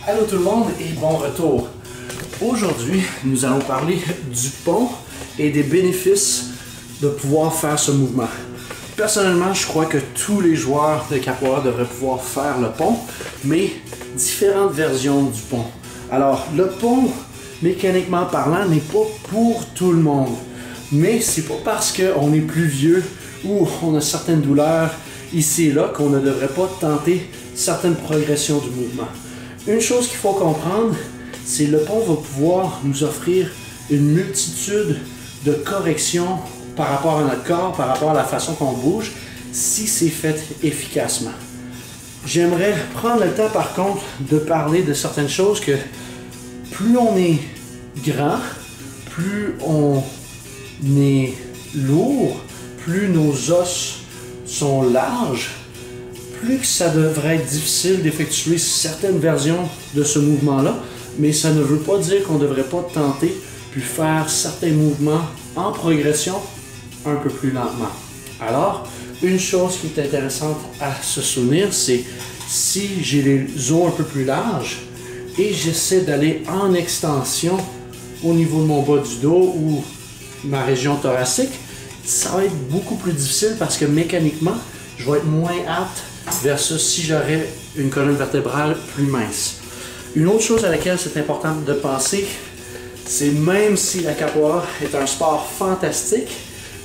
Allô tout le monde et bon retour. Aujourd'hui, nous allons parler du pont et des bénéfices de pouvoir faire ce mouvement. Personnellement, je crois que tous les joueurs de capoeira devraient pouvoir faire le pont, mais différentes versions du pont. Alors, le pont, mécaniquement parlant, n'est pas pour tout le monde. Mais c'est pas parce qu'on est plus vieux ou on a certaines douleurs ici et là qu'on ne devrait pas tenter certaines progressions du mouvement. Une chose qu'il faut comprendre, c'est que le pont va pouvoir nous offrir une multitude de corrections par rapport à notre corps, par rapport à la façon qu'on bouge, si c'est fait efficacement. J'aimerais prendre le temps par contre de parler de certaines choses que plus on est grand, plus on est lourd, plus nos os sont larges, plus que ça devrait être difficile d'effectuer certaines versions de ce mouvement-là, mais ça ne veut pas dire qu'on ne devrait pas tenter puis faire certains mouvements en progression un peu plus lentement. Alors, une chose qui est intéressante à se souvenir, c'est si j'ai les os un peu plus larges et j'essaie d'aller en extension au niveau de mon bas du dos ou ma région thoracique, ça va être beaucoup plus difficile parce que mécaniquement, je vais être moins apte versus si j'aurais une colonne vertébrale plus mince. Une autre chose à laquelle c'est important de penser, c'est même si la capoeira est un sport fantastique,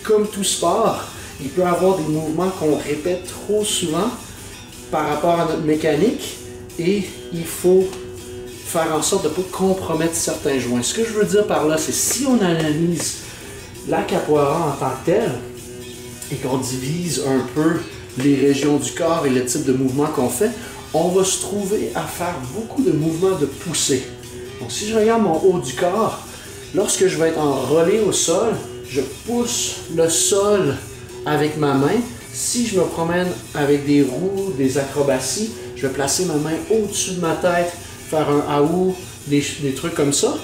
comme tout sport, il peut y avoir des mouvements qu'on répète trop souvent par rapport à notre mécanique et il faut faire en sorte de ne pas compromettre certains joints. Ce que je veux dire par là, c'est si on analyse la capoeira en tant que telle et qu'on divise un peu les régions du corps et le type de mouvement qu'on fait, on va se trouver à faire beaucoup de mouvements de poussée. Donc si je regarde mon haut du corps, lorsque je vais être enrôlé au sol, je pousse le sol avec ma main. Si je me promène avec des roues, des acrobaties, je vais placer ma main au-dessus de ma tête, faire un haou, des trucs comme ça.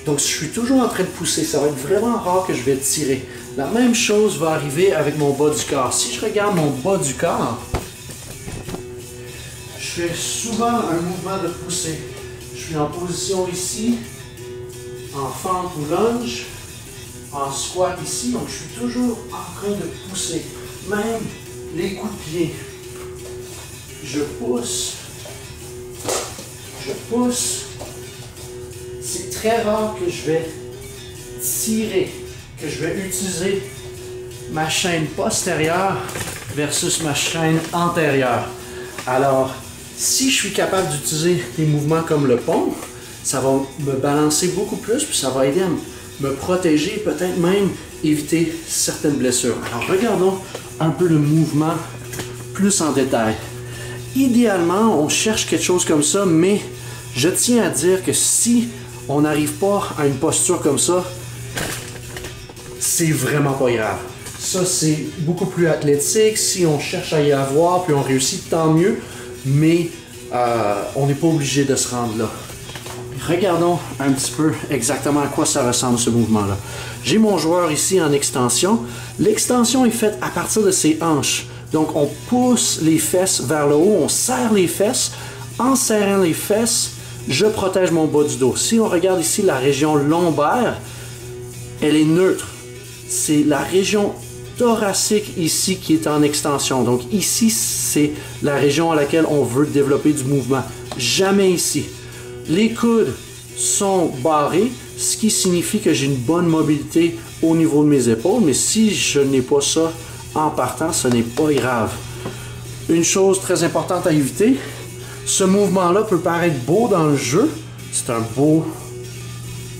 Donc je suis toujours en train de pousser, ça va être vraiment rare que je vais tirer. La même chose va arriver avec mon bas du corps. Si je regarde mon bas du corps, je fais souvent un mouvement de poussée. Je suis en position ici, en fente ou lunge, en squat ici, donc je suis toujours en train de pousser. Même les coups de pied. Je pousse. C'est très rare que je vais tirer, que je vais utiliser ma chaîne postérieure versus ma chaîne antérieure. Alors, si je suis capable d'utiliser des mouvements comme le pont, ça va me balancer beaucoup plus, puis ça va aider à me protéger, peut-être même éviter certaines blessures. Alors, regardons un peu le mouvement plus en détail. Idéalement, on cherche quelque chose comme ça, mais je tiens à dire que si on n'arrive pas à une posture comme ça, c'est vraiment pas grave. Ça, c'est beaucoup plus athlétique. Si on cherche à y avoir, puis on réussit, tant mieux, mais on n'est pas obligé de se rendre là. Regardons un petit peu exactement à quoi ça ressemble ce mouvement-là. J'ai mon joueur ici en extension. L'extension est faite à partir de ses hanches. Donc, on pousse les fesses vers le haut, on serre les fesses. En serrant les fesses, je protège mon bas du dos. Si on regarde ici la région lombaire, elle est neutre. C'est la région thoracique ici qui est en extension. Donc ici, c'est la région à laquelle on veut développer du mouvement. Jamais ici. Les coudes sont barrés, ce qui signifie que j'ai une bonne mobilité au niveau de mes épaules. Mais si je n'ai pas ça en partant, ce n'est pas grave. Une chose très importante à éviter, ce mouvement-là peut paraître beau dans le jeu. C'est un beau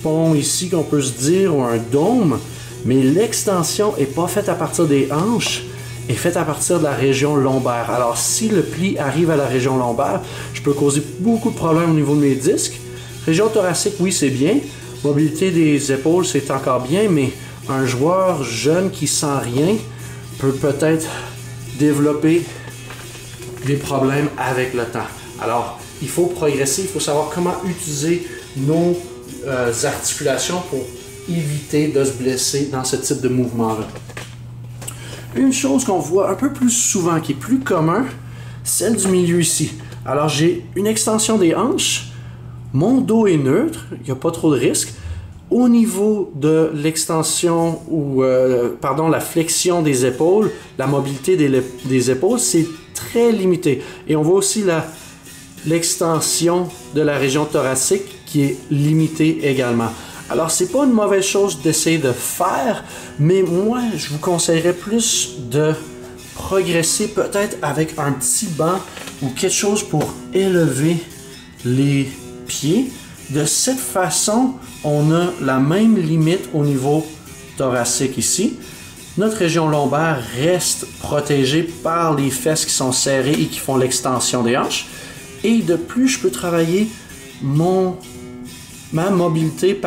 pont ici qu'on peut se dire, ou un dôme, mais l'extension n'est pas faite à partir des hanches, est faite à partir de la région lombaire. Alors si le pli arrive à la région lombaire, je peux causer beaucoup de problèmes au niveau de mes disques. Région thoracique, oui, c'est bien. Mobilité des épaules, c'est encore bien, mais un joueur jeune qui sent rien peut peut-être développer des problèmes avec le temps. Alors, il faut progresser, il faut savoir comment utiliser nos articulations pour éviter de se blesser dans ce type de mouvement-là. Une chose qu'on voit un peu plus souvent, qui est plus commun, celle du milieu ici. Alors j'ai une extension des hanches, Mon dos est neutre, il n'y a pas trop de risque. Au niveau de l'extension ou la flexion des épaules, la mobilité des épaules, c'est très limité. Et on voit aussi l'extension de la région thoracique qui est limitée également. Alors, c'est pas une mauvaise chose d'essayer de faire, mais moi, je vous conseillerais plus de progresser peut-être avec un petit banc ou quelque chose pour élever les pieds. De cette façon, on a la même limite au niveau thoracique ici. Notre région lombaire reste protégée par les fesses qui sont serrées et qui font l'extension des hanches. Et de plus, je peux travailler ma mobilité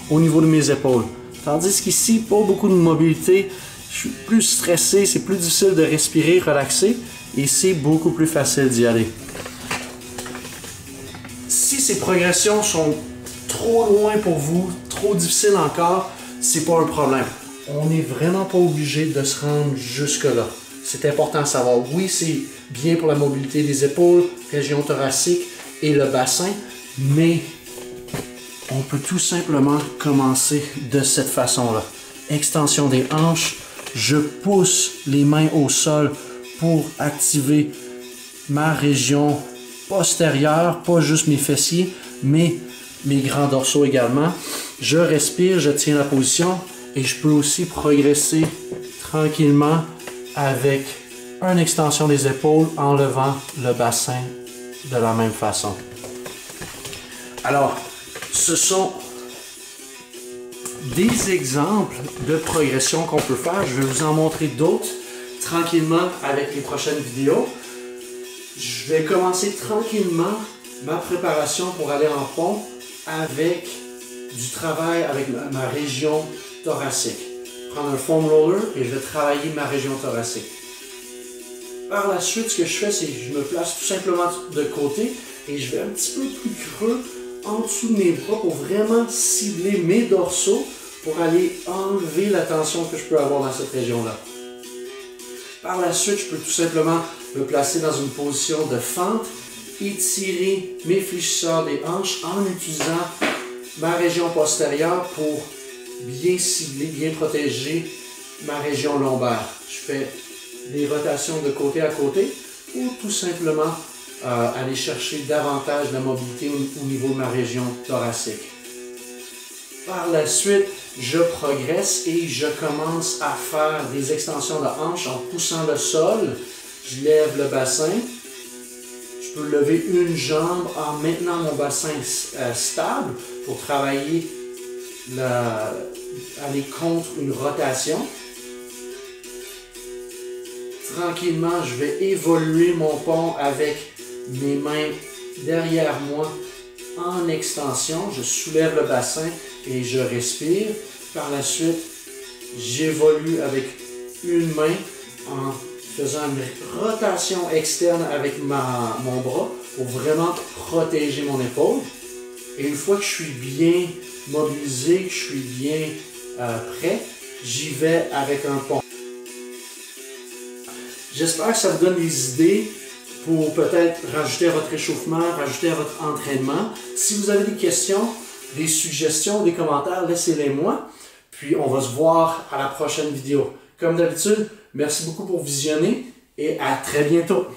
au niveau de mes épaules. Tandis qu'ici, pas beaucoup de mobilité. Je suis plus stressé, c'est plus difficile de respirer, relaxer. Et c'est beaucoup plus facile d'y aller. Si ces progressions sont trop loin pour vous, trop difficiles encore, c'est pas un problème. On n'est vraiment pas obligé de se rendre jusque-là. C'est important à savoir. Oui, c'est bien pour la mobilité des épaules, région thoracique et le bassin, mais on peut tout simplement commencer de cette façon-là. Extension des hanches, je pousse les mains au sol pour activer ma région postérieure, pas juste mes fessiers, mais mes grands dorsaux également. Je respire, je tiens la position et je peux aussi progresser tranquillement avec une extension des épaules en levant le bassin de la même façon. Alors, ce sont des exemples de progression qu'on peut faire. Je vais vous en montrer d'autres tranquillement avec les prochaines vidéos. Je vais commencer tranquillement ma préparation pour aller en pont avec du travail avec ma région thoracique. Prendre un foam roller et je vais travailler ma région thoracique. Par la suite, ce que je fais, c'est que je me place tout simplement de côté et je vais un petit peu plus creux en dessous de mes bras pour vraiment cibler mes dorsaux pour aller enlever la tension que je peux avoir dans cette région-là. Par la suite, je peux tout simplement me placer dans une position de fente, étirer mes fléchisseurs des hanches en utilisant ma région postérieure pour bien cibler, bien protéger ma région lombaire. Je fais des rotations de côté à côté ou tout simplement aller chercher davantage de mobilité au niveau de ma région thoracique. Par la suite, je progresse et je commence à faire des extensions de hanches en poussant le sol. Je lève le bassin. Je peux lever une jambe en maintenant mon bassin stable pour travailler, aller contre une rotation. Tranquillement, je vais évoluer mon pont avec mes mains derrière moi en extension. Je soulève le bassin et je respire. Par la suite, j'évolue avec une main en faisant une rotation externe avec mon bras pour vraiment protéger mon épaule. Et une fois que je suis bien mobilisé, que je suis bien prêt, j'y vais avec un pont. J'espère que ça vous donne des idées pour peut-être rajouter à votre échauffement, rajouter à votre entraînement. Si vous avez des questions, des suggestions, des commentaires, laissez-les moi. Puis on va se voir à la prochaine vidéo. Comme d'habitude, merci beaucoup pour visionner et à très bientôt.